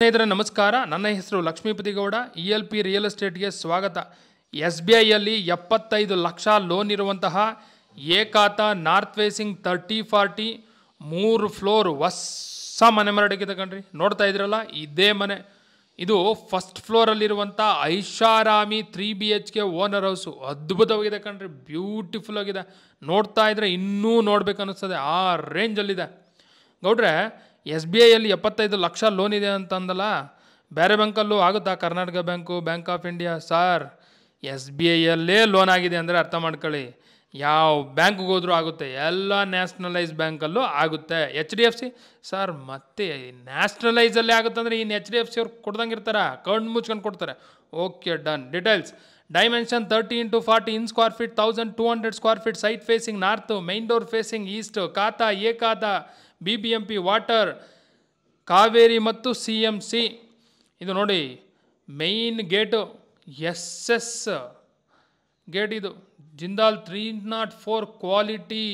ಸ್ನೇಹಿತರೆ ನಮಸ್ಕಾರ. ನನ್ನ ಹೆಸರು ಲಕ್ಷ್ಮೀಪತಿ ಗೌಡ. ELP ರಿಯಲ್ ಎಸ್ಟೇಟ್ಗೆ ಸ್ವಾಗತ. SBIಯಲ್ಲಿ 75 ಲಕ್ಷ ಲೋನ್ ಇರುವಂತಹ ಏಕಾತ ನಾರ್ತ್ ಫೇಸಿಂಗ್ 30-40 3 ಫ್ಲೋರ್ ಹೊಸ ಮನೆ ಮರಡಿಗೆ ತಗೊಂಡ್ರಿ. ನೋಡ್ತಾ ಇದ್ರಲ್ಲ, ಇದೇ ಮನೆ. ಇದು ಫಸ್ಟ್ ಫ್ಲೋರಲ್ಲಿರುವಂಥ ಐಷಾರಾಮಿ 3 BHK ಓನರ್ ಹೌಸು. ಅದ್ಭುತವಾಗಿದೆ ಕಣ್ರಿ, ಬ್ಯೂಟಿಫುಲ್ ಆಗಿದೆ. ನೋಡ್ತಾ ಇದ್ರೆ ಇನ್ನೂ ನೋಡ್ಬೇಕು ಅನ್ನಿಸ್ತದೆ, ಆ ರೇಂಜಲ್ಲಿದೆ ಗೌಡ್ರೆ. SBIಯಲ್ಲಿ 75 ಲಕ್ಷ ಲೋನ್ ಇದೆ ಅಂತಂದಲ್ಲ, ಬೇರೆ ಬ್ಯಾಂಕಲ್ಲೂ ಆಗುತ್ತಾ? Karnataka bank, bank of India sir, SBIಯಲ್ಲೇ ಲೋನ್ ಆಗಿದೆ ಅಂದರೆ ಅರ್ಥ ಮಾಡ್ಕೊಳ್ಳಿ, ಯಾವ ಬ್ಯಾಂಕ್ಗೆ ಹೋದ್ರೂ ಆಗುತ್ತೆ. ಎಲ್ಲ ನ್ಯಾಷನಲೈಸ್ ಬ್ಯಾಂಕಲ್ಲೂ ಆಗುತ್ತೆ. HDFC ಸರ್, ಮತ್ತೆ ನ್ಯಾಷನಲೈಸಲ್ಲೇ ಆಗುತ್ತೆ ಅಂದರೆ ಇನ್ನು HDFC ಅವ್ರು ಕೊಡ್ದಂಗೆ ಇರ್ತಾರ? ಕಣ್ಣು ಮುಚ್ಕೊಂಡು ಕೊಡ್ತಾರೆ. Okay, done. Details: dimension 30x40 ಇನ್ square feet, 1200 square feet, site facing north, main door facing East, ಖಾತಾ ಏಕಾತ, BBMP ವಾಟರ್, ಕಾವೇರಿ ಮತ್ತು CMC. ಇದು ನೋಡಿ ಮೈನ್ ಗೇಟು, SS ಗೇಟ್. ಇದು Jindal 304 quality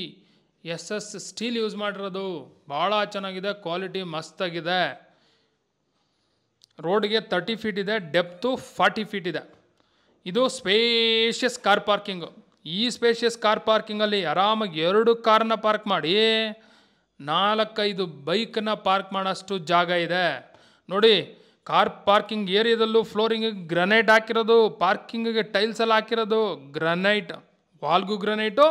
SS steel use ಮಾಡಿರೋದು. ಭಾಳ ಚೆನ್ನಾಗಿದೆ, ಕ್ವಾಲಿಟಿ ಮಸ್ತಾಗಿದೆ. ರೋಡ್ಗೆ 30 ಫೀಟ್ ಇದೆ, ಡೆಪ್ತು 40 ಫೀಟ್ ಇದೆ. ಇದು ಸ್ಪೇಷಿಯಸ್ ಕಾರ್ ಪಾರ್ಕಿಂಗು. ಈ ಸ್ಪೇಷಿಯಸ್ ಕಾರ್ ಪಾರ್ಕಿಂಗಲ್ಲಿ ಆರಾಮಾಗಿ 2 ಕಾರ್ನ ಪಾರ್ಕ್ ಮಾಡಿ 4-5 ಬೈಕನ್ನ ಪಾರ್ಕ್ ಮಾಡೋಷ್ಟು ಜಾಗ ಇದೆ ನೋಡಿ. ಕಾರ್ ಪಾರ್ಕಿಂಗ್ ಏರಿಯಾದಲ್ಲೂ ಫ್ಲೋರಿಂಗ್ ಗ್ರನೈಟ್ ಹಾಕಿರೋದು, ಪಾರ್ಕಿಂಗಿಗೆ ಟೈಲ್ಸ್ ಎಲ್ಲ ಹಾಕಿರೋದು ಗ್ರನೈಟ್. ವಾಲ್ಗೂ ಗ್ರನೈಟು,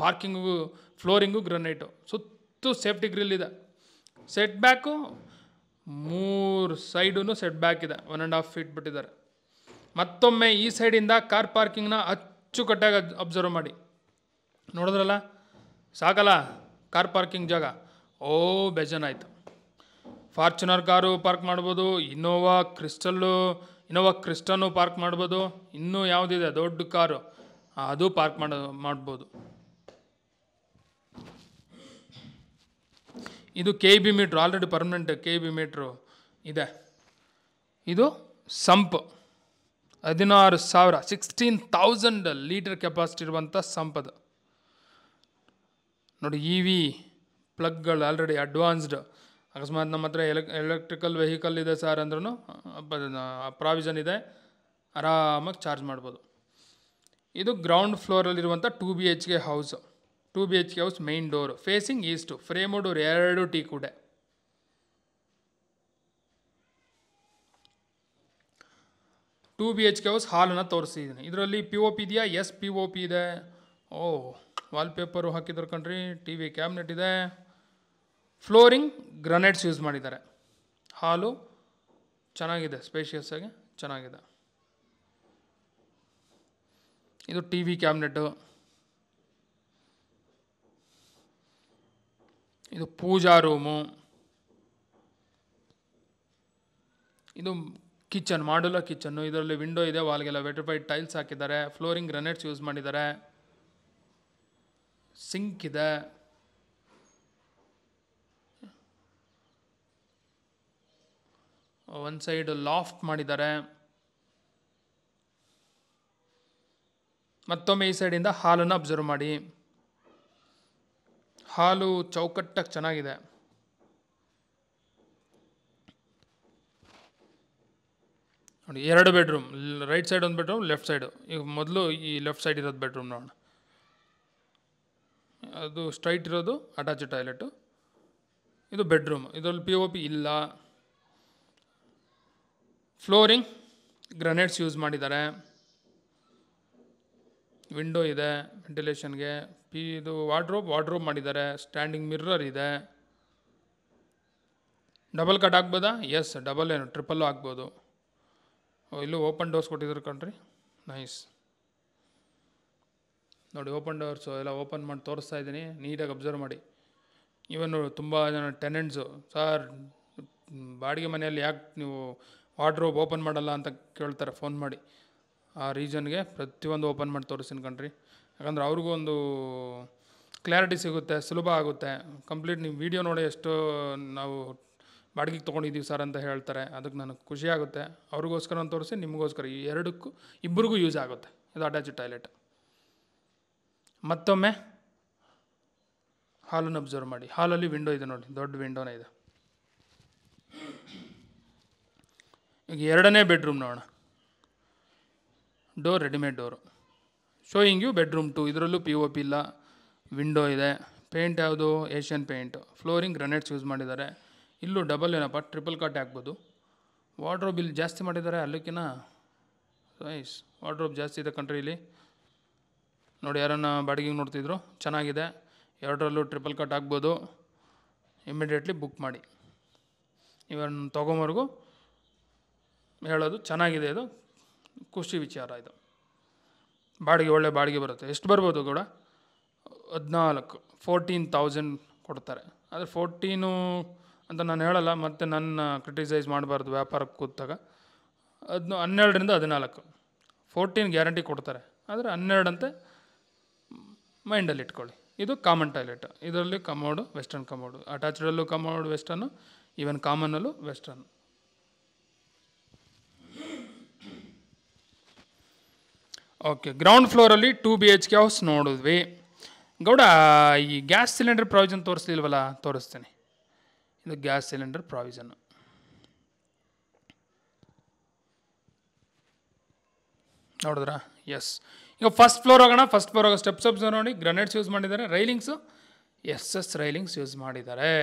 ಪಾರ್ಕಿಂಗಿಗೂ ಫ್ಲೋರಿಂಗು ಗ್ರನೈಟು. ಸುತ್ತು ಸೇಫ್ಟಿ ಗ್ರಿಲ್ ಇದೆ. ಸೆಟ್ ಬ್ಯಾಕು 3 ಸೈಡೂ ಸೆಟ್ ಬ್ಯಾಕ್ ಇದೆ, 1.5 ಫೀಟ್ ಬಿಟ್ಟಿದ್ದಾರೆ. ಮತ್ತೊಮ್ಮೆ ಈ ಸೈಡಿಂದ ಕಾರ್ ಪಾರ್ಕಿಂಗ್ನ ಅಚ್ಚುಕಟ್ಟಾಗಿ ಅಬ್ಸರ್ವ್ ಮಾಡಿ. ನೋಡಿದ್ರಲ್ಲ, ಸಾಕಲ್ಲ ಕಾರ್ ಪಾರ್ಕಿಂಗ್ ಜಾಗ? ಓ ಬೇಜಾನಾಯ್ತು. ಫಾರ್ಚುನರ್ ಕಾರು ಪಾರ್ಕ್ ಮಾಡ್ಬೋದು, ಇನೋವಾ ಕ್ರಿಸ್ಟನ್ನು ಪಾರ್ಕ್ ಮಾಡ್ಬೋದು. ಇನ್ನೂ ಯಾವುದಿದೆ ದೊಡ್ಡ ಕಾರು, ಅದು ಪಾರ್ಕ್ ಮಾಡ್ಬೋದು. ಇದು KB meter, already permanent KB meter ಇದೆ. ಇದು ಸಂಪ್ 16,000 16,000 ಲೀಟರ್ ಕೆಪಾಸಿಟಿ ಇರುವಂಥ ಸಂಪ್ ಅದು ನೋಡಿ. EV ಪ್ಲಗ್ಗಳು ಆಲ್ರೆಡಿ ಅಡ್ವಾನ್ಸ್ಡ್. ಅಕಸ್ಮಾತ್ ನಮ್ಮ ಹತ್ರ ಎಲೆಕ್ಟ್ರಿಕಲ್ ವೆಹಿಕಲ್ ಇದೆ ಸರ್ ಅಂದ್ರೂ ಪ್ರಾವಿಷನ್ ಇದೆ, ಆರಾಮಾಗಿ ಚಾರ್ಜ್ ಮಾಡ್ಬೋದು. ಇದು ಗ್ರೌಂಡ್ ಫ್ಲೋರಲ್ಲಿರುವಂಥ 2 BHK house. 2 BHK house, main door facing east, frame door 2 teak ಇದೆ. ಟೂ BHK ಹೌಸ್ ಹಾಲನ್ನು ತೋರಿಸಿದ್ದೀನಿ. ಇದರಲ್ಲಿ POP ಇದೆಯಾ? ಎಸ್ POP ಇದೆ. ಓ, ವಾಲ್ಪೇಪರು ಹಾಕಿದ್ರು ಕಣ್ರಿ. TV ಕ್ಯಾಬಿನೆಟ್ ಇದೆ. ಫ್ಲೋರಿಂಗ್ ಗ್ರನೈಟ್ಸ್ ಯೂಸ್ ಮಾಡಿದ್ದಾರೆ. ಹಾಲು ಚೆನ್ನಾಗಿದೆ, ಸ್ಪೇಷಿಯಸ್ ಆಗಿ ಚೆನ್ನಾಗಿದೆ. ಇದು TV ಕ್ಯಾಬಿನೆಟ್ಟು. ಇದು ಪೂಜಾ ರೂಮು. ಇದು ಕಿಚನ್, ಮಾಡ್ಯುಲರ್ ಕಿಚನ್ನು. ಇದರಲ್ಲಿ ವಿಂಡೋ ಇದೆ, ವಾಲ್ಗೆಲ್ಲ ವೆಟ್ರಿಫೈಡ್ ಟೈಲ್ಸ್ ಹಾಕಿದ್ದಾರೆ. ಫ್ಲೋರಿಂಗ್ ಗ್ರನೈಟ್ಸ್ ಯೂಸ್ ಮಾಡಿದ್ದಾರೆ. ಸಿಂಕ್ ಇದೆ. ಒಂದು ಸೈಡ್ ಲಾಫ್ಟ್ ಮಾಡಿದ್ದಾರೆ. ಮತ್ತೊಮ್ಮೆ ಈ ಸೈಡಿಂದ ಹಾಲನ್ನು ಅಬ್ಸರ್ವ್ ಮಾಡಿ. ಹಾಲು ಚೌಕಟ್ಟಾಗಿ ಚೆನ್ನಾಗಿದೆ. ನೋಡಿ, 2 ಬೆಡ್ರೂಮ್, ರೈಟ್ ಸೈಡ್ ಒಂದು ಬೆಡ್ರೂಮ್, ಲೆಫ್ಟ್ ಸೈಡು. ಈಗ ಮೊದಲು ಈ ಲೆಫ್ಟ್ ಸೈಡ್ ಇರೋದು ಬೆಡ್ರೂಮ್ ನೋಡೋಣ. ಅದು ಸ್ಟ್ರೈಟ್ ಇರೋದು ಅಟ್ಯಾಚ್ ಟಾಯ್ಲೆಟು. ಇದು ಬೆಡ್ರೂಮ್. ಇದರಲ್ಲಿ POP ಇಲ್ಲ. ಫ್ಲೋರಿಂಗ್ ಗ್ರನೈಟ್ಸ್ ಯೂಸ್ ಮಾಡಿದ್ದಾರೆ. ವಿಂಡೋ ಇದೆ ವೆಂಟಿಲೇಷನ್ಗೆ. ಇದು ವಾರ್ಡ್ರೋಬ್ ಮಾಡಿದ್ದಾರೆ. ಸ್ಟ್ಯಾಂಡಿಂಗ್ ಮಿರ್ರರ್ ಇದೆ. ಡಬಲ್ ಕಟ್ ಆಗ್ಬೋದಾ? ಎಸ್, ಡಬಲ್ ಏನು ಟ್ರಿಪಲ್ಲು ಆಗ್ಬೋದು. ಇಲ್ಲೂ ಓಪನ್ ಡೋರ್ಸ್ ಕೊಟ್ಟಿದ್ರು ಕಣ್ರಿ, ನೈಸ್ ನೋಡಿ. ಓಪನ್ ಡೋರ್ಸು ಎಲ್ಲ ಓಪನ್ ಮಾಡಿ ತೋರಿಸ್ತಾ ಇದ್ದೀನಿ, ನೀಟಾಗಿ ಅಬ್ಸರ್ವ್ ಮಾಡಿ. ಇವನು ತುಂಬ ಜನ ಟೆನೆಂಟ್ಸು, ಸರ್ ಬಾಡಿಗೆ ಮನೆಯಲ್ಲಿ ಯಾಕೆ ನೀವು ವಾರ್ಡ್ರೋಬ್ ಓಪನ್ ಮಾಡಲ್ಲ ಅಂತ ಕೇಳ್ತಾರೆ ಫೋನ್ ಮಾಡಿ. ಆ ರೀಸನ್ಗೆ ಪ್ರತಿಯೊಂದು ಓಪನ್ ಮಾಡಿ ತೋರಿಸ್ತೀನಿ ಕಣ್ರಿ. ಯಾಕಂದರೆ ಅವ್ರಿಗೂ ಒಂದು ಕ್ಲಾರಿಟಿ ಸಿಗುತ್ತೆ, ಸುಲಭ ಆಗುತ್ತೆ. ಕಂಪ್ಲೀಟ್ ನೀವು ವಿಡಿಯೋ ನೋಡಿ ಎಷ್ಟು ನಾವು ಬಾಡಿಗೆಗೆ ತೊಗೊಂಡಿದ್ದೀವಿ ಸರ್ ಅಂತ ಹೇಳ್ತಾರೆ. ಅದಕ್ಕೆ ನನಗೆ ಖುಷಿ ಆಗುತ್ತೆ. ಅವ್ರಿಗೋಸ್ಕರ ಅಂತ ತೋರಿಸಿ, ನಿಮಗೋಸ್ಕರ, ಈ ಇಬ್ಬರಿಗೂ ಯೂಸ್ ಆಗುತ್ತೆ. ಇದು ಅಟ್ಯಾಚ್ ಟಾಯ್ಲೆಟ್. ಮತ್ತೊಮ್ಮೆ ಹಾಲನ್ನು ಅಬ್ಸರ್ವ್ ಮಾಡಿ. ಹಾಲಲ್ಲಿ ವಿಂಡೋ ಇದೆ ನೋಡಿ, ದೊಡ್ಡ ವಿಂಡೋನೇ ಇದೆ. ಈಗ ಎರಡನೇ ಬೆಡ್ರೂಮ್ ನೋಡೋಣ. Door readymade door. Showing you bedroom 2. ಇದರಲ್ಲೂ POP ಇಲ್ಲ, ವಿಂಡೋ ಇದೆ. ಪೇಂಟ್ ಯಾವುದು? Asian paint. Flooring granites use ಮಾಡಿದ್ದಾರೆ. ಇಲ್ಲೂ ಡಬಲ್ ಏನಪ್ಪ, ಟ್ರಿಪಲ್ ಕಾಟ್ ಹಾಕ್ಬೋದು. ವಾರ್ಡ್ರೋಬ್ ಇಲ್ಲಿ ಜಾಸ್ತಿ ಮಾಡಿದ್ದಾರೆ ಅಲ್ಲಕ್ಕಿಂತ. ನೈಸ್, ವಾರ್ಡ್ರೋಬ್ ಜಾಸ್ತಿ ಇದೆ ಕಂಟ್ರೀಲಿ. ನೋಡಿ, ಯಾರನ್ನ ಬಾಡಿಗೆಗೆ ನೋಡ್ತಿದ್ರು, ಚೆನ್ನಾಗಿದೆ. ಎರಡರಲ್ಲೂ ಟ್ರಿಪಲ್ ಕಟ್ ಆಗ್ಬೋದು. ಇಮಿಡಿಯೇಟ್ಲಿ ಬುಕ್ ಮಾಡಿ. ಇವನ್ನ ತೊಗೊಂಬರ್ಗೂ ಹೇಳೋದು ಚೆನ್ನಾಗಿದೆ, ಇದು ಖುಷಿ ವಿಚಾರ. ಇದು ಬಾಡಿಗೆ ಒಳ್ಳೆ ಬಾಡಿಗೆ ಬರುತ್ತೆ. ಎಷ್ಟು ಬರ್ಬೋದು ಕೂಡ? 14,000 ಕೊಡ್ತಾರೆ. ಆದರೆ 14 ಅಂತ ನಾನು ಹೇಳಲ್ಲ, ಮತ್ತು ನನ್ನ ಕ್ರಿಟಿಸೈಸ್ ಮಾಡಬಾರ್ದು ವ್ಯಾಪಾರಕ್ಕೆ ಕೂತಾಗ. 12ರಿಂದ 14, 14 ಗ್ಯಾರಂಟಿ ಕೊಡ್ತಾರೆ. ಆದರೆ 12 ಅಂತೆ ಮೈಂಡಲ್ಲಿ ಇಟ್ಕೊಳ್ಳಿ. ಇದು ಕಾಮನ್ ಟಾಯ್ಲೆಟ್. ಇದರಲ್ಲಿ ಕಮೋಡು, ವೆಸ್ಟರ್ನ್ ಕಮೋಡು. ಅಟ್ಯಾಚ್ಡಲ್ಲೂ ಕಮೋಡು ವೆಸ್ಟರ್ನು, ಈವನ್ ಕಾಮನ್ನಲ್ಲೂ ವೆಸ್ಟರ್ನ್. ಓಕೆ, ಗ್ರೌಂಡ್ ಫ್ಲೋರಲ್ಲಿ 2 BHK ಹೌಸ್ ನೋಡಿದ್ವಿ. ಗೌಡ, ಈ ಗ್ಯಾಸ್ ಸಿಲಿಂಡರ್ ಪ್ರಾವಿಷನ್ ತೋರಿಸ್ಲಿಲ್ವಲ್ಲ? ತೋರಿಸ್ತೀನಿ. ಇದು ಗ್ಯಾಸ್ ಸಿಲಿಂಡರ್ ಪ್ರಾವಿಷನ್ನು. ನೋಡಿದ್ರಾ? ಎಸ್. ಈಗ ಫಸ್ಟ್ ಫ್ಲೋರ್ ಹೋಗೋಣ. ಫಸ್ಟ್ ಫ್ಲೋರ್ ಹೋಗೋ ಸ್ಟೆಪ್ಸ್ ನೋಡಿ, ಗ್ರನೇಟ್ಸ್ ಯೂಸ್ ಮಾಡಿದ್ದಾರೆ. ರೈಲಿಂಗ್ಸು SS ರೈಲಿಂಗ್ಸ್ ಯೂಸ್ ಮಾಡಿದ್ದಾರೆ.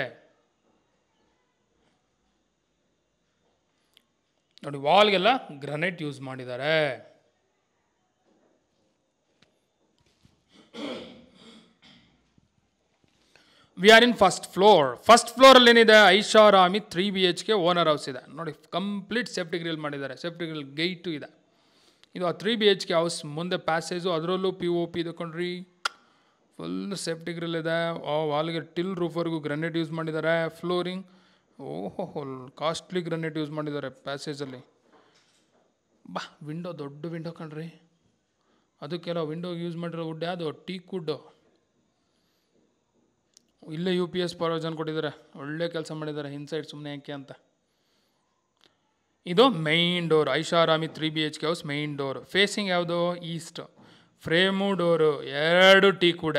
ನೋಡಿ, ವಾಲ್ಗೆಲ್ಲ ಗ್ರನೇಟ್ ಯೂಸ್ ಮಾಡಿದ್ದಾರೆ. We are in first floor. First ಫ್ಲೋರಲ್ಲಿ ಏನಿದೆ? ಐಷಾರಾಮಿ 3 BHK ಓನರ್ ಹೌಸ್ ಇದೆ. ನೋಡಿ, ಕಂಪ್ಲೀಟ್ ಸೇಫ್ಟಿ ಗ್ರಿಲ್ ಮಾಡಿದ್ದಾರೆ. ಸೇಫ್ಟಿ ಗ್ರಿಲ್ ಗೇಟು ಇದೆ. ಇದು ಆ 3 BHK ಹೌಸ್. ಮುಂದೆ ಪ್ಯಾಸೇಜು, ಅದರಲ್ಲೂ POP ಇದೆ ಕಣ್ರಿ. ಫುಲ್ ಸೇಫ್ಟಿ ಗ್ರಿಲ್ ಇದೆ. ವಾಲ್ಗೆ ಟಿಲ್ ರೂಫರ್ಗೂ ಗ್ರನೇಟ್ ಯೂಸ್ ಮಾಡಿದ್ದಾರೆ. ಫ್ಲೋರಿಂಗ್, ಓಹೋ, ಕಾಸ್ಟ್ಲಿ ಗ್ರನೇಟ್ ಯೂಸ್ ಮಾಡಿದ್ದಾರೆ ಪ್ಯಾಸೇಜಲ್ಲಿ. ಬಾ, ವಿಂಡೋ ದೊಡ್ಡ ವಿಂಡೋ ಕಣ್ರಿ. ಅದಕ್ಕೆಲ್ಲ ವಿಂಡೋ ಯೂಸ್ ಮಾಡಿರೋ ವುಡ್ ಯಾವುದು? Teak wood. ಇಲ್ಲೇ UPS ಪ್ರಾವಿಷನ್ ಕೊಟ್ಟಿದ್ದಾರೆ. ಒಳ್ಳೆ ಕೆಲಸ ಮಾಡಿದ್ದಾರೆ. ಇನ್ಸೈಡ್ ಸುಮ್ಮನೆ ಯಾಕೆ ಅಂತ. ಇದು ಮೈನ್ ಡೋರ್. ಐಷಾರಾಮಿ 3 BHK house main door. Facing ಯಾವುದು? East. Frame door 2 teak wood.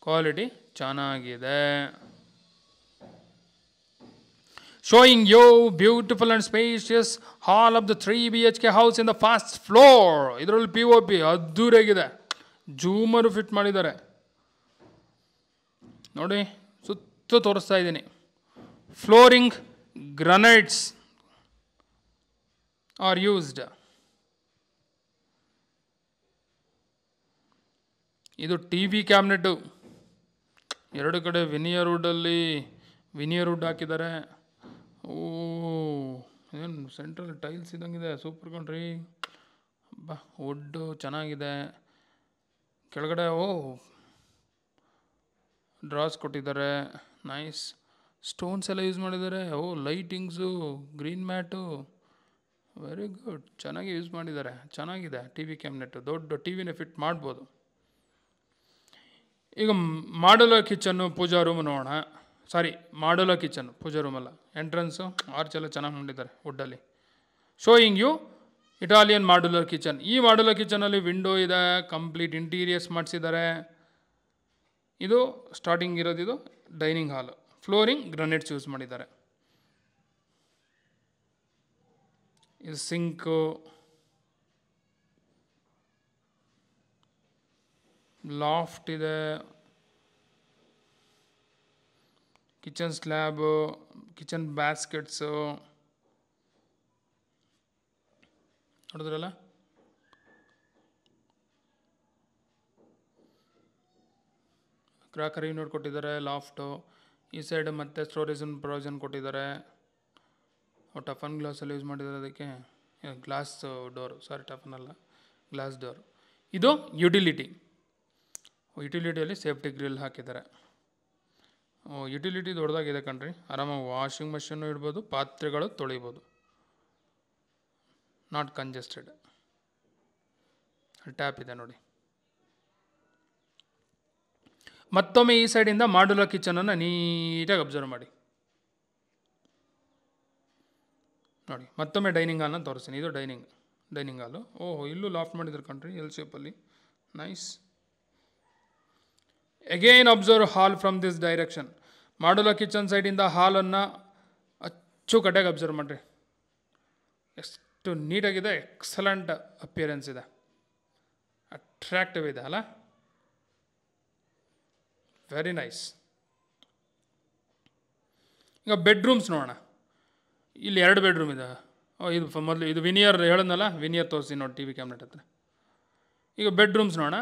Quality ಚೆನ್ನಾಗಿದೆ. Showing you beautiful and spacious hall of the 3 BHK house in the first floor. ಇದರಲ್ಲಿ POP ಅದ್ದೂರಿಯಾಗಿದೆ. ಜೂಮರು ಫಿಟ್ ಮಾಡಿದ್ದಾರೆ. ನೋಡಿ, ಸುತ್ತ ತೋರಿಸ್ತಾ ಇದ್ದೀನಿ. Flooring granites are used. ಇದು TV ಕ್ಯಾಬಿನೆಟ್ಟು. ಎರಡು ಕಡೆ ವಿನಿಯರ್ ವುಡ್ ಹಾಕಿದ್ದಾರೆ. ಓ, ಏನು ಸೆಂಟ್ರಲ್ ಟೈಲ್ಸ್ ಇದ್ದಂಗಿದೆ. ಸೂಪರ್ ಕಣ್ರಿ. ಬಾ, ವುಡ್ಡು ಚೆನ್ನಾಗಿದೆ. ಕೆಳಗಡೆ ಡ್ರಾಸ್ ಕೊಟ್ಟಿದ್ದಾರೆ. ನೈಸ್. ಸ್ಟೋನ್ಸ್ ಎಲ್ಲ ಯೂಸ್ ಮಾಡಿದ್ದಾರೆ. Lightings, green mat, very good. ಚೆನ್ನಾಗಿ ಯೂಸ್ ಮಾಡಿದ್ದಾರೆ. ಚೆನ್ನಾಗಿದೆ TV ಕ್ಯಾಬಿನೆಟ್ಟು. ದೊಡ್ಡ TVನೇ ಫಿಟ್ ಮಾಡ್ಬೋದು. ಈಗ ಮಾಡ್ಯುಲರ್ ಕಿಚನ್ನು, ಪೂಜಾ ರೂಮ್ ನೋಡೋಣ. ಮಾಡ್ಯುಲರ್ ಕಿಚನ್, ಪೂಜಾ ರೂಮಲ್ಲ. ಎಂಟ್ರೆನ್ಸು, ಆರ್ಚ್ ಎಲ್ಲ ಚೆನ್ನಾಗಿ ಮಾಡಿದ್ದಾರೆ ವುಡ್ಡಲ್ಲಿ. Showing you Italian modular kitchen. ಈ ಮಾಡ್ಯುಲರ್ ಕಿಚನಲ್ಲಿ ವಿಂಡೋ ಇದೆ. ಕಂಪ್ಲೀಟ್ ಇಂಟೀರಿಯರ್ಸ್ ಮಾಡಿಸಿದ್ದಾರೆ. ಇದು ಸ್ಟಾರ್ಟಿಂಗ್ ಇರೋದಿದು dining hall. Flooring granites use ಮಾಡಿದ್ದಾರೆ. ಇದು ಸಿಂಕು, ಲಾಫ್ಟ್ ಇದೆ. ಕಿಚನ್ ಸ್ಲ್ಯಾಬು, ಕಿಚನ್ ಬ್ಯಾಸ್ಕೆಟ್ಸು ನೋಡಿದ್ರಲ್ಲ. ಕ್ರಾಕರಿ ಯೂನಿಟ್ ಕೊಟ್ಟಿದ್ದಾರೆ. ಲಾಫ್ಟು ಈ ಸೈಡ್ ಮತ್ತೆ ಸ್ಟೋರೇಜ್ ಪ್ರಾವಿಷನ್ ಕೊಟ್ಟಿದ್ದಾರೆ. ಟಫನ್ ಗ್ಲಾಸಲ್ಲಿ ಯೂಸ್ ಮಾಡಿದ್ದಾರೆ. ಅದಕ್ಕೆ ಗ್ಲಾಸ್ ಡೋರು, ಟಫನ್ ಅಲ್ಲ, ಗ್ಲಾಸ್ ಡೋರ್. ಇದು ಯುಟಿಲಿಟಿಯಲ್ಲಿ ಸೇಫ್ಟಿ ಗ್ರಿಲ್ ಹಾಕಿದ್ದಾರೆ. ಯುಟಿಲಿಟಿ ದೊಡ್ಡದಾಗಿದೆ ಕಣ್ರಿ. ಆರಾಮಾಗಿ ವಾಷಿಂಗ್ ಮಷೀನು ಇಡ್ಬೋದು, ಪಾತ್ರೆಗಳು ತೊಳಿಬೋದು. Not congested. ಟ್ಯಾಪ್ ಇದೆ ನೋಡಿ. ಮತ್ತೊಮ್ಮೆ ಈ ಸೈಡಿಂದ ಮಾಡ್ಯುಲರ್ ಕಿಚನನ್ನು ನೀಟಾಗಿ ಅಬ್ಸರ್ವ್ ಮಾಡಿ. ನೋಡಿ, ಮತ್ತೊಮ್ಮೆ ಡೈನಿಂಗ್ ಹಾಲ್ನ ತೋರಿಸ್ತೀನಿ. ಇದು ಡೈನಿಂಗ್ ಹಾಲು. ಇಲ್ಲೂ ಲಾಫ್ಟ್ ಮಾಡಿದ್ರು ಕಣ್ರಿ, ಎಲ್ ಶೇಪಲ್ಲಿ. Nice. Again observe hall from this direction. Modular kitchen ಸೈಡಿಂದ ಹಾಲನ್ನು ಅಚ್ಚುಕಟ್ಟಾಗಿ ಅಬ್ಸರ್ವ್ ಮಾಡಿರಿ. ಎಷ್ಟು ನೀಟಾಗಿದೆ, ಎಕ್ಸಲೆಂಟ್ ಅಪಿಯರೆನ್ಸ್ ಇದೆ, ಅಟ್ರಾಕ್ಟಿವ್ ಇದೆ ಅಲ್ಲ, ವೆರಿ ನೈಸ್. ಈಗ ಬೆಡ್ರೂಮ್ಸ್ ನೋಡೋಣ. ಇಲ್ಲಿ 2 ಬೆಡ್ರೂಮ್ ಇದೆ. ಇದು ಮೊದಲು ಇದು ವಿನಿಯರ್ ಹೇಳೋದಲ್ಲ, ವಿನಿಯರ್ ತೋರಿಸಿ ನೋಡಿ ಟಿ ವಿ ಕ್ಯಾಮ್ಲೆಟ್ ಹತ್ರ. ಈಗ ಬೆಡ್ರೂಮ್ಸ್ ನೋಡೋಣ.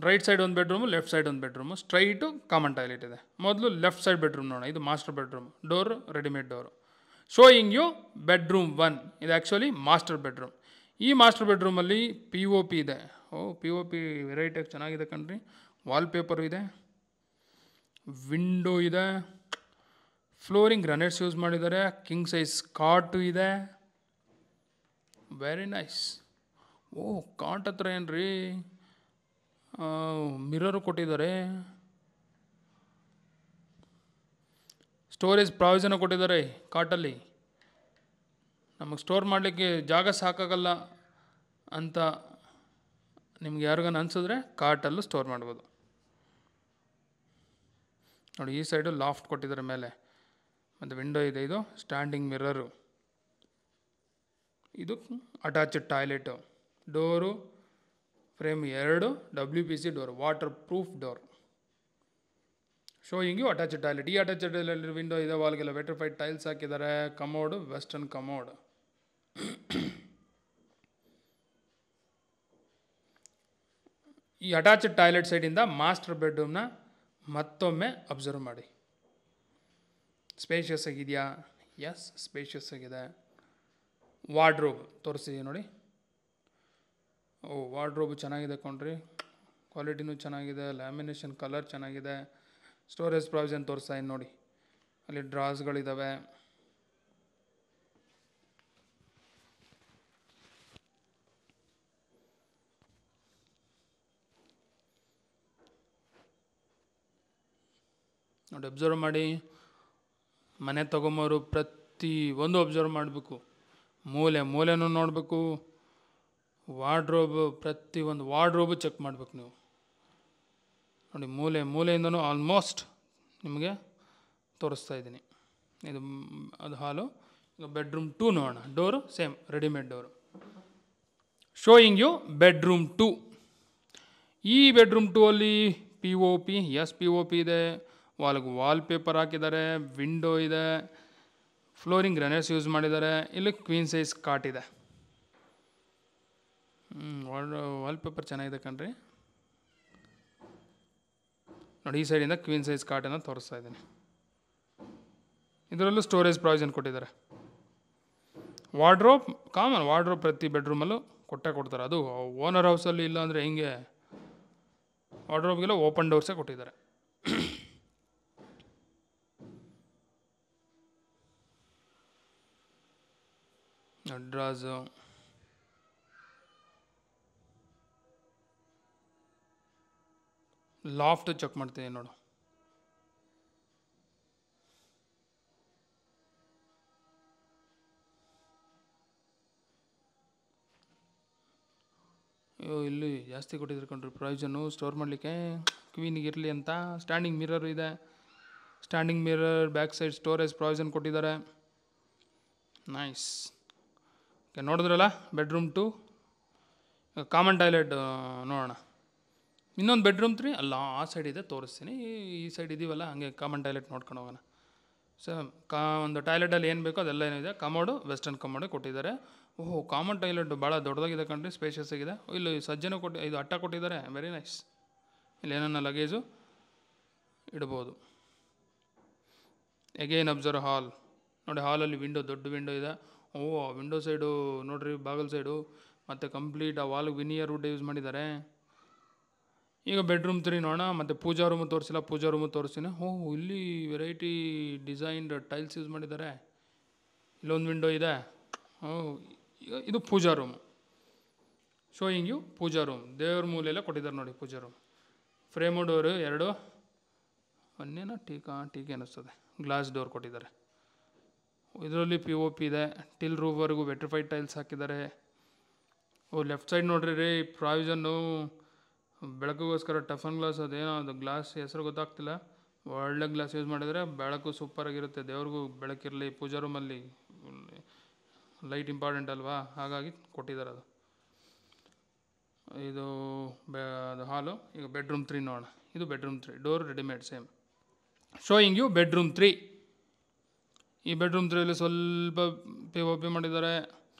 ರೈಟ್ ಸೈಡ್ ಒಂದು ಬೆಡ್ರೂಮು, ಲೆಫ್ಟ್ ಸೈಡ್ ಒಂದು ಬೆಡ್ರೂಮು, ಸ್ಟ್ರೈಟು ಕಾಮನ್ ಟಾಯ್ಲೆಟ್ ಇದೆ. ಮೊದಲು ಲೆಫ್ಟ್ ಸೈಡ್ ಬೆಡ್ರೂಮ್ ನೋಡೋಣ. ಇದು master bedroom, door readymade door. Showing you bedroom 1. ಇದು ಆ್ಯಕ್ಚುಲಿ ಮಾಸ್ಟರ್ ಬೆಡ್ರೂಮ್. ಈ ಮಾಸ್ಟರ್ ಬೆಡ್ರೂಮಲ್ಲಿ POP ಇದೆ. POP ವೆರೈಟಿಯಾಗಿ ಚೆನ್ನಾಗಿದೆ ಕಣ್ರಿ. ವಾಲ್ಪೇಪರು ಇದೆ, ವಿಂಡೋ ಇದೆ, ಫ್ಲೋರಿಂಗ್ ಗ್ರಾನೈಟ್ಸ್ ಯೂಸ್ ಮಾಡಿದ್ದಾರೆ, ಕಿಂಗ್ ಸೈಜ್ ಕಾಟು ಇದೆ, ವೆರಿ ನೈಸ್. ಕಾಟ್ ಹತ್ರ ಏನ್ರಿ ಮಿರರು ಕೊಟ್ಟಿದ್ದಾರೆ, ಸ್ಟೋರೇಜ್ ಪ್ರಾವಿಷನ್ ಕೊಟ್ಟಿದ್ದಾರೆ. ಕಾಟಲ್ಲಿ ನಮಗೆ ಸ್ಟೋರ್ ಮಾಡಲಿಕ್ಕೆ ಜಾಗ ಸಾಕಾಗಲ್ಲ ಅಂತ ನಿಮ್ಗೆ ಯಾರಿಗಾನ ಅನಿಸಿದ್ರೆ ಕಾಟಲ್ಲೂ ಸ್ಟೋರ್ ಮಾಡ್ಬೋದು. ನೋಡಿ, ಈ ಸೈಡು ಲಾಫ್ಟ್ ಕೊಟ್ಟಿದ್ದಾರೆ ಮೇಲೆ, ಮತ್ತು ವಿಂಡೋ ಇದೆ. ಇದು ಸ್ಟ್ಯಾಂಡಿಂಗ್ ಮಿರರು, ಇದು attached toilet, door frame 2 WPC door, waterproof door. Showing you attached toilet. ಈ ಅಟ್ಯಾಚ್ಡ್ ಟಾಯ್ಲೆಟ್ ವಿಂಡೋ ಇದೆ, ವಾಲ್ಗೆಲ್ಲ ವೆಟ್ರಿಫೈಡ್ ಟೈಲ್ಸ್ ಹಾಕಿದ್ದಾರೆ. Commode western commode. ಈ ಅಟ್ಯಾಚ್ಡ್ ಟಾಯ್ಲೆಟ್ ಸೈಡಿಂದ ಮಾಸ್ಟರ್ ಬೆಡ್ರೂಮ್ನ ಮತ್ತೊಮ್ಮೆ ಅಬ್ಸರ್ವ್ ಮಾಡಿ. ಸ್ಪೇಷಿಯಸ್ ಆಗಿದೆಯಾ? ಎಸ್, ಸ್ಪೇಷಿಯಸ್ ಆಗಿದೆ. ವಾರ್ಡ್ರೋಬ್ ತೋರಿಸಿ ನೋಡಿ. ವಾರ್ಡ್ರೋಬ್ ಚೆನ್ನಾಗಿದೆ ಕೊಂಡ್ರಿ, ಕ್ವಾಲಿಟಿನೂ ಚೆನ್ನಾಗಿದೆ, ಲ್ಯಾಮಿನೇಷನ್ ಕಲರ್ ಚೆನ್ನಾಗಿದೆ. ಸ್ಟೋರೇಜ್ ಪ್ರಾವಿಷನ್ ತೋರಿಸ್ತಾ ಇನ್ನು ನೋಡಿ, ಅಲ್ಲಿ ಡ್ರಾಸ್ಗಳಿದ್ದಾವೆ. ನೋಡಿ, ಅಬ್ಸರ್ವ್ ಮಾಡಿ. ಮನೆ ತೊಗೊಂಬೋರು ಪ್ರತಿ ಒಂದು ಅಬ್ಸರ್ವ್ ಮಾಡಬೇಕು. ಮೂಲೆನೂ ನೋಡಬೇಕು. ವಾರ್ಡ್ರೋಬ್, ಪ್ರತಿ ಒಂದು ವಾರ್ಡ್ರೋಬು ಚೆಕ್ ಮಾಡಬೇಕು ನೀವು. ನೋಡಿ, ಮೂಲೆಯಿಂದನೂ ಆಲ್ಮೋಸ್ಟ್ ನಿಮಗೆ ತೋರಿಸ್ತಾ ಇದ್ದೀನಿ. ಇದು ಅದು ಹಾಲು. ಈಗ ಬೆಡ್ರೂಮ್ 2 ನೋಡೋಣ. Door same readymade door. Showing you bedroom 2. ಈ ಬೆಡ್ರೂಮ್ 2 ಅಲ್ಲಿ POP, ಎಸ್ POP ಇದೆ, ವಾಲ್ಪೇಪರ್ ಹಾಕಿದ್ದಾರೆ, ವಿಂಡೋ ಇದೆ, ಫ್ಲೋರಿಂಗ್ ಗ್ರಾನೈಟ್ಸ್ ಯೂಸ್ ಮಾಡಿದ್ದಾರೆ. ಇಲ್ಲಿ ಕ್ವೀನ್ ಸೈಜ್ ಕಾಟ್ ಇದೆ. ವಾಲ್ಪೇಪರ್ ಚೆನ್ನಾಗಿದೆ ಕಣ್ರಿ. ನೋಡಿ, ಈ ಸೈಡಿಂದ ಕ್ವೀನ್ ಸೈಜ್ ಕಾಟನ್ನು ತೋರಿಸ್ತಾ ಇದ್ದೀನಿ. ಇದರಲ್ಲೂ ಸ್ಟೋರೇಜ್ ಪ್ರಾವಿಷನ್ ಕೊಟ್ಟಿದ್ದಾರೆ. ವಾರ್ಡ್ರೋಬ್ ಕಾಮನ್, ವಾರ್ಡ್ರೋಬ್ ಪ್ರತಿ ಬೆಡ್ರೂಮಲ್ಲೂ ಕೊಡ್ತಾರೆ. ಅದು ಓನರ್ ಹೌಸಲ್ಲಿ ಇಲ್ಲ ಅಂದರೆ ಹಿಂಗೆ ವಾರ್ಡ್ರೋಬ್ಗೆಲ್ಲ ಓಪನ್ ಡೋರ್ಸೇ ಕೊಟ್ಟಿದ್ದಾರೆ. ಡ್ರಾಸು, ಲಾಫ್ಟ್ ಚೆಕ್ ಮಾಡ್ತೀನಿ ನೋಡು. ಇಲ್ಲಿ ಜಾಸ್ತಿ ಕೊಟ್ಟಿದ್ರು ಕಣ್ರಿ ಪ್ರಾವಿಷನ್ನು ಸ್ಟೋರ್ ಮಾಡಲಿಕ್ಕೆ, ಕ್ವೀನಿಗೆ ಇರಲಿ ಅಂತ. ಸ್ಟ್ಯಾಂಡಿಂಗ್ ಮಿರರ್ ಇದೆ, standing mirror, back side storage provision ಕೊಟ್ಟಿದ್ದಾರೆ. ನೈಸ್. ಓಕೆ, ನೋಡಿದ್ರಲ್ಲ ಬೆಡ್ರೂಮ್ 2. ಕಾಮನ್ ಟಾಯ್ಲೆಟ್ ನೋಡೋಣ. ಇನ್ನೊಂದು ಬೆಡ್ರೂಮ್ 3 ಅಲ್ಲ, ಆ ಸೈಡ್ ಇದೆ, ತೋರಿಸ್ತೀನಿ. ಈ ಸೈಡ್ ಇದೀವಲ್ಲ, ಹಂಗೆ ಕಾಮನ್ ಟಾಯ್ಲೆಟ್ ನೋಡ್ಕೊಂಡು ಹೋಗೋಣ. ಸೊ ಒಂದು ಟಾಯ್ಲೆಟಲ್ಲಿ ಏನು ಬೇಕೋ ಅದೆಲ್ಲ ಏನಿದೆ. ಕಮೋಡು ವೆಸ್ಟರ್ನ್ ಕಮೋಡೆ ಕೊಟ್ಟಿದ್ದಾರೆ. ಕಾಮನ್ ಟಾಯ್ಲೆಟ್ ಭಾಳ ದೊಡ್ಡದಾಗಿದೆ ಕಣ್ರಿ, ಸ್ಪೇಷಿಯಸ್ ಆಗಿದೆ. ಇಲ್ಲಿ ಸಜ್ಜೆನೂ ಇದು ಅಟ್ಟ ಕೊಟ್ಟಿದ್ದಾರೆ, ವೆರಿ ನೈಸ್. ಇಲ್ಲಿ ಏನನ್ನ ಲಗೇಜು ಇಡ್ಬೋದು. ಎಗೇನ್ ಅಬ್ಸರ್ವ್ ಹಾಲ್. ನೋಡಿ, ಹಾಲಲ್ಲಿ ವಿಂಡೋ, ದೊಡ್ಡ ವಿಂಡೋ ಇದೆ. ವಿಂಡೋ ಸೈಡು ನೋಡಿರಿ, ಬಾಗಲ್ ಸೈಡು, ಮತ್ತು ಕಂಪ್ಲೀಟ್ ಆ ವಾಲ್ಗೆ ವಿನಿಯರ್ ವುಡ್ ಯೂಸ್ ಮಾಡಿದ್ದಾರೆ. ಈಗ ಬೆಡ್ರೂಮ್ 3 ನೋಡೋಣ. ಮತ್ತು ಪೂಜಾ ರೂಮು ತೋರಿಸಿಲ್ಲ, ಪೂಜಾ ರೂಮು ತೋರಿಸ್ತೀನಿ. ಇಲ್ಲಿ ವೆರೈಟಿ ಡಿಸೈನ್ಡ್ ಟೈಲ್ಸ್ ಯೂಸ್ ಮಾಡಿದ್ದಾರೆ. ಇಲ್ಲೊಂದು ವಿಂಡೋ ಇದೆ. ಇದು puja room. Showing you puja room. ದೇವ್ರ ಮೂಲೆಯೆಲ್ಲ ಕೊಟ್ಟಿದ್ದಾರೆ ನೋಡಿ ಪೂಜಾ ರೂಮ್. ಫ್ರೇಮು ಡೋರು 2, ಒಂದೇನೋ ಟೀಕೆ ಅನ್ನಿಸ್ತದೆ. ಗ್ಲಾಸ್ ಡೋರ್ ಕೊಟ್ಟಿದ್ದಾರೆ. ಇದರಲ್ಲಿ POP ಇದೆ. ಟಿಲ್ ರೂಫ್ವರೆಗೂ ವೆಟ್ರಿಫೈಡ್ ಟೈಲ್ಸ್ ಹಾಕಿದ್ದಾರೆ. ಲೆಫ್ಟ್ ಸೈಡ್ ನೋಡ್ರಿ ರೀ, ಪ್ರಾವಿಷನ್ನು ಬೆಳಕಿಗೋಸ್ಕರ ಟಫನ್ ಗ್ಲಾಸ್, ಅದೇನೋ ಅದು ಗ್ಲಾಸ್ ಹೆಸರು ಗೊತ್ತಾಗ್ತಿಲ್ಲ, ಒಳ್ಳೆ ಗ್ಲಾಸ್ ಯೂಸ್ ಮಾಡಿದರೆ ಬೆಳಕು ಸೂಪರಾಗಿರುತ್ತೆ. ದೇವ್ರಿಗೂ ಬೆಳಕಿರಲಿ. ಪೂಜಾ ರೂಮಲ್ಲಿ ಲೈಟ್ ಇಂಪಾರ್ಟೆಂಟ್ ಅಲ್ವಾ, ಹಾಗಾಗಿ ಕೊಟ್ಟಿದ್ದಾರೆ ಅದು. ಇದು ಅದು ಹಾಲು. ಈಗ ಬೆಡ್ರೂಮ್ 3 ನೋಡೋಣ. ಇದು bedroom 3, door readymade same. Showing you bedroom 3. ಈ ಬೆಡ್ರೂಮ್ 3 ಸ್ವಲ್ಪ ಪಿ ಮಾಡಿದ್ದಾರೆ.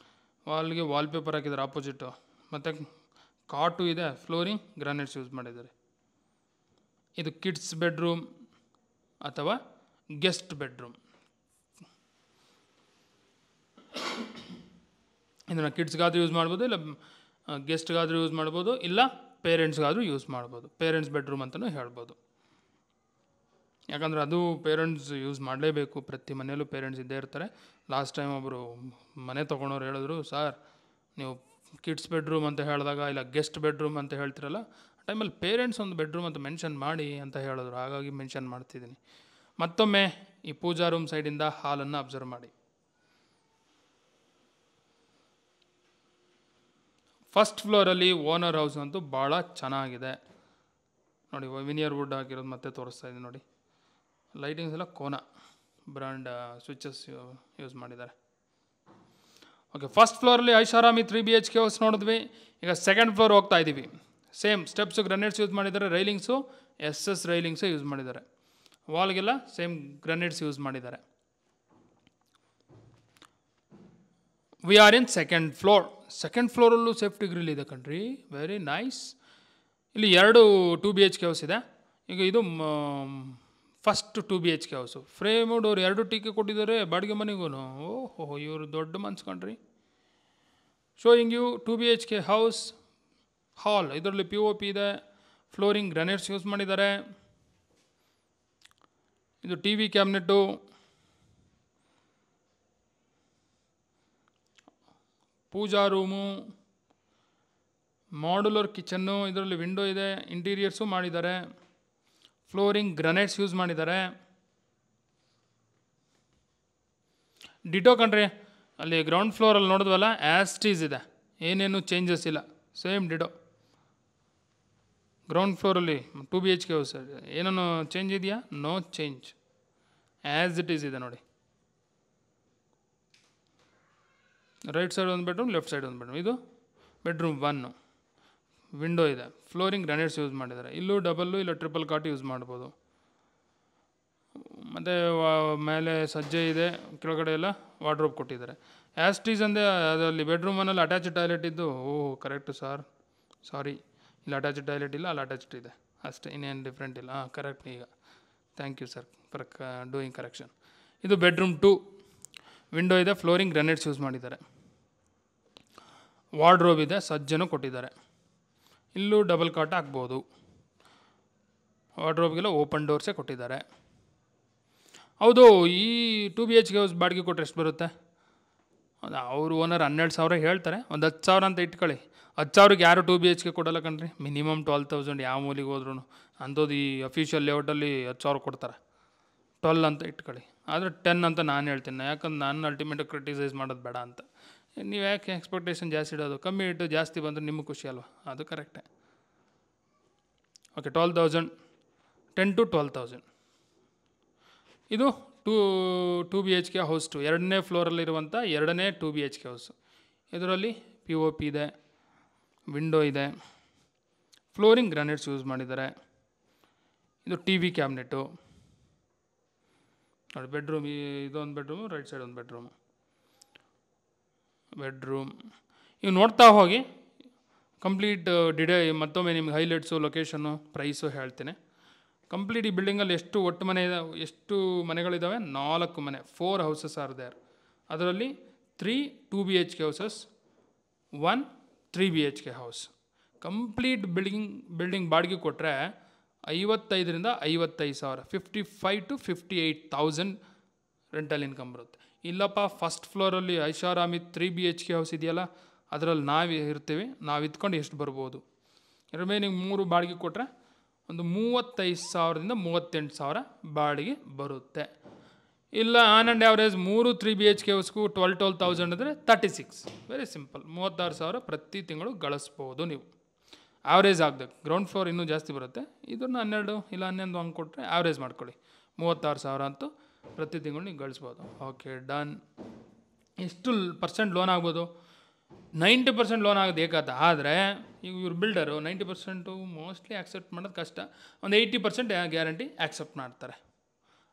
ವಾಲ್ಗೆ ವಾಲ್ಪೇಪರ್ ಹಾಕಿದ್ದಾರೆ ಆಪೋಸಿಟ್ಟು. ಮತ್ತು ಕಾಟು ಇದೆ, ಫ್ಲೋರಿಂಗ್ ಗ್ರಾನೈಟ್ಸ್ ಯೂಸ್ ಮಾಡಿದ್ದಾರೆ. ಇದು ಕಿಡ್ಸ್ ಬೆಡ್ರೂಮ್ ಅಥವಾ ಗೆಸ್ಟ್ ಬೆಡ್ರೂಮ್. ಇದನ್ನು ಕಿಡ್ಸ್ಗಾದರೂ ಯೂಸ್ ಮಾಡ್ಬೋದು, ಇಲ್ಲ ಗೆಸ್ಟ್ಗಾದರೂ ಯೂಸ್ ಮಾಡ್ಬೋದು, ಇಲ್ಲ ಪೇರೆಂಟ್ಸ್ಗಾದರೂ ಯೂಸ್ ಮಾಡ್ಬೋದು. ಪೇರೆಂಟ್ಸ್ ಬೆಡ್ರೂಮ್ ಅಂತಲೂ ಹೇಳ್ಬೋದು. ಯಾಕಂದರೆ ಅದು ಪೇರೆಂಟ್ಸ್ ಯೂಸ್ ಮಾಡಲೇಬೇಕು. ಪ್ರತಿ ಮನೆಯಲ್ಲೂ ಪೇರೆಂಟ್ಸ್ ಇದ್ದೇ ಇರ್ತಾರೆ. ಲಾಸ್ಟ್ ಟೈಮ್ ಒಬ್ಬರು ಮನೆ ತೊಗೊಂಡವ್ರು ಹೇಳಿದ್ರು, ಸರ್ ನೀವು ಕಿಡ್ಸ್ ಬೆಡ್ರೂಮ್ ಅಂತ ಹೇಳಿದಾಗ ಇಲ್ಲ ಗೆಸ್ಟ್ ಬೆಡ್ರೂಮ್ ಅಂತ ಹೇಳ್ತಿರಲ್ಲ, ಆ ಟೈಮಲ್ಲಿ ಪೇರೆಂಟ್ಸ್ ಒಂದು ಬೆಡ್ರೂಮ್ ಅಂತ ಮೆನ್ಷನ್ ಮಾಡಿ ಅಂತ ಹೇಳಿದ್ರು. ಹಾಗಾಗಿ ಮೆನ್ಷನ್ ಮಾಡ್ತಿದ್ದೀನಿ. ಮತ್ತೊಮ್ಮೆ ಈ ಪೂಜಾ ರೂಮ್ ಸೈಡಿಂದ ಹಾಲನ್ನು ಅಬ್ಸರ್ವ್ ಮಾಡಿ. ಫಸ್ಟ್ ಫ್ಲೋರಲ್ಲಿ ಓನರ್ ಹೌಸ್ ಅಂತೂ ಭಾಳ ಚೆನ್ನಾಗಿದೆ ನೋಡಿ. ವಿನಿಯರ್ ವುಡ್ ಹಾಕಿರೋದು ಮತ್ತೆ ತೋರಿಸ್ತಾ ಇದ್ದೀನಿ ನೋಡಿ. ಲೈಟಿಂಗ್ಸ್ ಎಲ್ಲ ಕೋನಾ ಬ್ರ್ಯಾಂಡ್ ಸ್ವಿಚಸ್ ಯೂಸ್ ಮಾಡಿದ್ದಾರೆ. ಓಕೆ, ಫಸ್ಟ್ ಫ್ಲೋರಲ್ಲಿ ಐಷಾರಾಮಿ 3 BHK ಹೌಸ್ ನೋಡಿದ್ವಿ. ಈಗ ಸೆಕೆಂಡ್ ಫ್ಲೋರ್ ಹೋಗ್ತಾ ಇದ್ದೀವಿ. ಸೇಮ್ ಸ್ಟೆಪ್ಸು ಗ್ರನೇಟ್ಸ್ ಯೂಸ್ ಮಾಡಿದ್ದಾರೆ. ರೈಲಿಂಗ್ಸು SS ರೈಲಿಂಗ್ಸು ಯೂಸ್ ಮಾಡಿದ್ದಾರೆ. ವಾಲ್ಗೆಲ್ಲ ಸೇಮ್ ಗ್ರನೇಟ್ಸ್ ಯೂಸ್ ಮಾಡಿದ್ದಾರೆ. We are in second floor. Second ಫ್ಲೋರಲ್ಲೂ ಸೇಫ್ಟಿ ಗ್ರಿಲ್ ಇದೆ ಕಣ್ರಿ, ವೆರಿ ನೈಸ್. ಇಲ್ಲಿ 2 2 BHK ಹೌಸ್ ಇದೆ. ಈಗ ಇದು first 2 BHK house. Frame door 2 ಟೀಕೆ ಕೊಟ್ಟಿದ್ದಾರೆ ಬಾಡಿಗೆ ಮನೆಗೂ. ಓಹೋ, ಇವರು ದೊಡ್ಡ ಮನ್ಸು ಕಣ್ರಿ. ಶೋಯಿಂಗ್ ಯು 2 BHK ಹೌಸ್ ಹಾಲ್. ಇದರಲ್ಲಿ POP ಇದೆ, ಫ್ಲೋರಿಂಗ್ ಗ್ರಾನೈಟ್ಸ್ ಯೂಸ್ ಮಾಡಿದ್ದಾರೆ. ಇದು TV ಕ್ಯಾಬಿನೆಟ್ಟು, ಪೂಜಾ ರೂಮು, ಮಾಡ್ಯುಲರ್ ಕಿಚನ್ನು. ಇದರಲ್ಲಿ ವಿಂಡೋ ಇದೆ, ಇಂಟೀರಿಯರ್ಸು ಮಾಡಿದ್ದಾರೆ. ಫ್ಲೋರಿಂಗ್ ಗ್ರಾನೈಟ್ಸ್ ಯೂಸ್ ಮಾಡಿದ್ದಾರೆ. ಡಿಟೋ ಕಣ್ರಿ, ಅಲ್ಲಿ ಗ್ರೌಂಡ್ ಫ್ಲೋರಲ್ಲಿ ನೋಡಿದ್ವಲ್ಲ ಆ್ಯಸ್ಟೀಸ್ ಇದೆ, ಏನೇನು ಚೇಂಜಸ್ ಇಲ್ಲ, ಸೇಮ್ ಡಿಟೋ. ಗ್ರೌಂಡ್ ಫ್ಲೋರಲ್ಲಿ 2 BHK ಹೌಸ್ ಏನೇನು ಚೇಂಜ್ ಇದೆಯಾ? No change, as it is ಇದೆ ನೋಡಿ. ರೈಟ್ ಸೈಡ್ ಒಂದು ಬೆಡ್ರೂಮ್, ಲೆಫ್ಟ್ ಸೈಡ್ ಒಂದು ಬೆಡ್ರೂಮ್. ಇದು ಬೆಡ್ರೂಮ್ 1, ವಿಂಡೋ ಇದೆ, ಫ್ಲೋರಿಂಗ್ ಗ್ರಾನೈಟ್ಸ್ ಯೂಸ್ ಮಾಡಿದ್ದಾರೆ. ಇಲ್ಲೂ ಡಬಲ್ಲು ಇಲ್ಲ ಟ್ರಿಪಲ್ ಕಾಟ್ ಯೂಸ್ ಮಾಡ್ಬೋದು. ಮತ್ತು ಮೇಲೆ ಸಜ್ಜೆ ಇದೆ, ಕೆಳಗಡೆ ಎಲ್ಲ ವಾರ್ಡ್ರೋಬ್ ಕೊಟ್ಟಿದ್ದಾರೆ. ಆ್ಯಸ್ಟೀಸ್ ಅಂದರೆ ಅದರಲ್ಲಿ ಬೆಡ್ರೂಮ್ 1ಅಲ್ಲಿ ಅಟ್ಯಾಚ್ ಟಾಯ್ಲೆಟ್ ಇದ್ದು. ಕರೆಕ್ಟು ಸರ್, ಸಾರಿ, ಇಲ್ಲಿ ಅಟ್ಯಾಚ್ ಟಾಯ್ಲೆಟ್ ಇಲ್ಲ, ಅಲ್ಲಿ ಅಟ್ಯಾಚ್ಡ್ ಇದೆ ಅಷ್ಟೇ, ಇನ್ನೇನು ಡಿಫ್ರೆಂಟ್ ಇಲ್ಲ. ಕರೆಕ್ಟ್. ಈಗ thank you sir for doing correction. ಇದು ಬೆಡ್ರೂಮ್ 2, ವಿಂಡೋ ಇದೆ, ಫ್ಲೋರಿಂಗ್ ಗ್ರಾನೈಟ್ಸ್ ಯೂಸ್ ಮಾಡಿದ್ದಾರೆ. ವಾರ್ಡ್ರೋಬ್ ಇದೆ, ಸಜ್ಜೆನೂ ಕೊಟ್ಟಿದ್ದಾರೆ. ಇಲ್ಲೂ ಡಬಲ್ ಕಾಟ್ ಹಾಕ್ಬೋದು. ವಾರ್ಡ್ರೋಬ್ಗೆಲ್ಲ ಓಪನ್ ಡೋರ್ಸೇ ಕೊಟ್ಟಿದ್ದಾರೆ. ಹೌದು, ಈ 2 BHK ಹೌಸ್ ಬಾಡಿಗೆ ಕೊಟ್ಟರೆ ಎಷ್ಟು ಬರುತ್ತೆ? ಅವರು ಓನರ್ 12,000 ಹೇಳ್ತಾರೆ. ಒಂದು 10,000 ಅಂತ ಇಟ್ಕೊಳ್ಳಿ. 10,000ಕ್ಕೆ ಯಾರು 2 BHK ಕೊಡಲ್ಲ ಕಣ್ರಿ. ಮಿನಿಮಮ್ 12,000 ಯಾವ ಮೂಲಿಗೆ ಹೋದ್ರೂ. ಅಂಥದ್ದು ಈ ಅಫಿಷಿಯಲ್ ಲೇಔಟಲ್ಲಿ 10,000 ಕೊಡ್ತಾರೆ. 12 ಅಂತ ಇಟ್ಕೊಳ್ಳಿ. ಆದರೆ 10 ಅಂತ ನಾನು ಹೇಳ್ತೀನಿ, ಯಾಕಂದ್ರೆ ನಾನು ಅಲ್ಟಿಮೇಟಾಗಿ ಕ್ರಿಟಿಸೈಸ್ ಮಾಡೋದು ಬೇಡ ಅಂತ. ನೀವು ಯಾಕೆ ಎಕ್ಸ್ಪೆಕ್ಟೇಷನ್ ಜಾಸ್ತಿ ಇಡೋದು? ಕಮ್ಮಿ ಇಟ್ಟು ಜಾಸ್ತಿ ಬಂದರೆ ನಿಮಗೆ ಖುಷಿ ಅಲ್ವಾ? ಅದು ಕರೆಕ್ಟೇ. Okay, 12,000, 10 to 12,000. ಇದು 2 BHK ಹೌಸ್ 2, 2ನೇ ಫ್ಲೋರಲ್ಲಿರುವಂಥ 2ನೇ 2 BHK ಹೌಸು. ಇದರಲ್ಲಿ POP ಇದೆ, ವಿಂಡೋ ಇದೆ, ಫ್ಲೋರಿಂಗ್ ಗ್ರಾನೈಟ್ಸ್ ಯೂಸ್ ಮಾಡಿದ್ದಾರೆ. ಇದು TV ಕ್ಯಾಬಿನೆಟ್ಟು ನೋಡಿ. ಬೆಡ್ರೂಮ್, ಇದೊಂದು ಬೆಡ್ರೂಮು, ರೈಟ್ ಸೈಡ್ ಒಂದು ಬೆಡ್ರೂಮು. ಈಗ ನೋಡ್ತಾ ಹೋಗಿ ಕಂಪ್ಲೀಟ್ ಮತ್ತೊಮ್ಮೆ ನಿಮ್ಗೆ ಹೈಲೈಟ್ಸು, ಲೊಕೇಶನ್ನು, ಪ್ರೈಸು ಹೇಳ್ತೀನಿ. ಕಂಪ್ಲೀಟ್ ಈ ಬಿಲ್ಡಿಂಗಲ್ಲಿ ಒಟ್ಟು ಮನೆ ಇದೆ, ಎಷ್ಟು ಮನೆಗಳಿದ್ದಾವೆ? 4 ಮನೆ, 4 ಹೌಸಸ್ ಆರ್ ದೇರ್. ಅದರಲ್ಲಿ 3 2 BHK houses, 1 3 BHK house. Complete building ಬಾಡಿಗೆ ಕೊಟ್ಟರೆ 55,000 to 55,000, 55,000 to 58,000 ರೆಂಟಲ್ ಇನ್ಕಮ್ ಬರುತ್ತೆ. ಇಲ್ಲಪ್ಪ, ಫಸ್ಟ್ ಫ್ಲೋರಲ್ಲಿ ಐಷಾರಾಮಿ 3 BHK ಹೌಸ್ ಇದೆಯಲ್ಲ, ಅದರಲ್ಲಿ ನಾವು ಇರ್ತೀವಿ, ನಾವು ಇದ್ಕೊಂಡು ಎಷ್ಟು ಬರ್ಬೋದು? ರಿಮೈನಿಂಗ್ 3 ಬಾಡಿಗೆ ಕೊಟ್ಟರೆ ಒಂದು 35,000 to 38,000 ಬಾಡಿಗೆ ಬರುತ್ತೆ. ಇಲ್ಲ ಆನ್ ಆ್ಯಂಡ್ ಆ್ಯಾವ್ರೇಜ್ 3 3 BHK ಹೌಸ್ಗೂ 12,000 ಅಂದರೆ 36. ವೆರಿ ಸಿಂಪಲ್, 36,000 ಪ್ರತಿ ತಿಂಗಳು ಗಳಿಸ್ಬೋದು ನೀವು. ಆವ್ರೇಜ್ ಆಗಬೇಕು. ಗ್ರೌಂಡ್ ಫ್ಲೋರ್ ಇನ್ನೂ ಜಾಸ್ತಿ ಬರುತ್ತೆ. ಇದನ್ನು 12 ಇಲ್ಲ 11 ಹಂಗೆ ಕೊಟ್ಟರೆ ಆವ್ರೇಜ್ ಮಾಡ್ಕೊಳ್ಳಿ. 36,000 ಅಂತೂ ಪ್ರತಿ ತಿಂಗಳು ನೀವು ಗಳಿಸ್ಬೋದು. Okay, done. ಎಷ್ಟು ಪರ್ಸೆಂಟ್ ಲೋನ್ ಆಗ್ಬೋದು? 90% ಲೋನ್ ಆಗೋದು ಏಕಾತ. ಆದರೆ ಈಗ ಇವ್ರು ಬಿಲ್ಡರು 90% ಮೋಸ್ಟ್ಲಿ ಆಕ್ಸೆಪ್ಟ್ ಮಾಡೋದು ಕಷ್ಟ. ಒಂದು 80% ಗ್ಯಾರಂಟಿ ಆಕ್ಸೆಪ್ಟ್ ಮಾಡ್ತಾರೆ,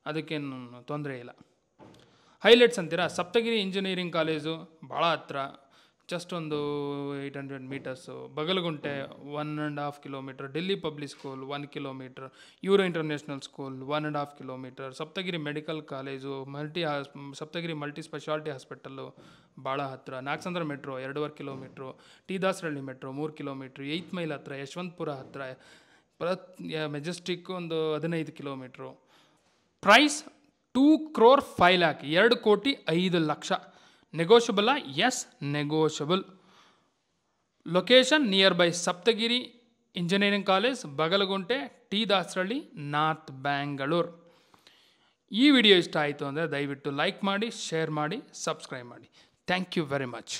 ಅದಕ್ಕೇನು ತೊಂದರೆ ಇಲ್ಲ. ಹೈಲೈಟ್ಸ್ ಅಂತೀರಾ, ಸಪ್ತಗಿರಿ ಇಂಜಿನಿಯರಿಂಗ್ ಕಾಲೇಜು ಭಾಳ ಹತ್ರ, ಜಸ್ಟ್ ಒಂದು 800 metres. Bagalagunte 1.5 kilometre. Delhi public school 1 kilometre. Euro international school 1.5 kilometre. Saptagiri medical college, Saptagiri multi speciality hospital ಭಾಳ ಹತ್ತಿರ. Nagasandra metro 2.5 kilometre. T Dasarahalli metro 3 kilometre. 8 mile ಹತ್ರ. ಯಶವಂತಪುರ ಹತ್ತಿರ. ಮೆಜೆಸ್ಟಿಕ್ ಒಂದು 15 ಕಿಲೋಮೀಟ್ರು. ಪ್ರೈಸ್ 2,05,00,000, 2,05,00,000. ನೆಗೋಷಿಯಬಲ್ಲ? Yes, negotiable. Location near by Saptagiri engineering college, Bagalagunte, T Dasarahalli, north Bangalore. ಈ ವಿಡಿಯೋ ಇಷ್ಟ ಆಯಿತು ಅಂದರೆ ದಯವಿಟ್ಟು ಲೈಕ್ ಮಾಡಿ, ಶೇರ್ ಮಾಡಿ, ಸಬ್ಸ್ಕ್ರೈಬ್ ಮಾಡಿ. Thank you very much.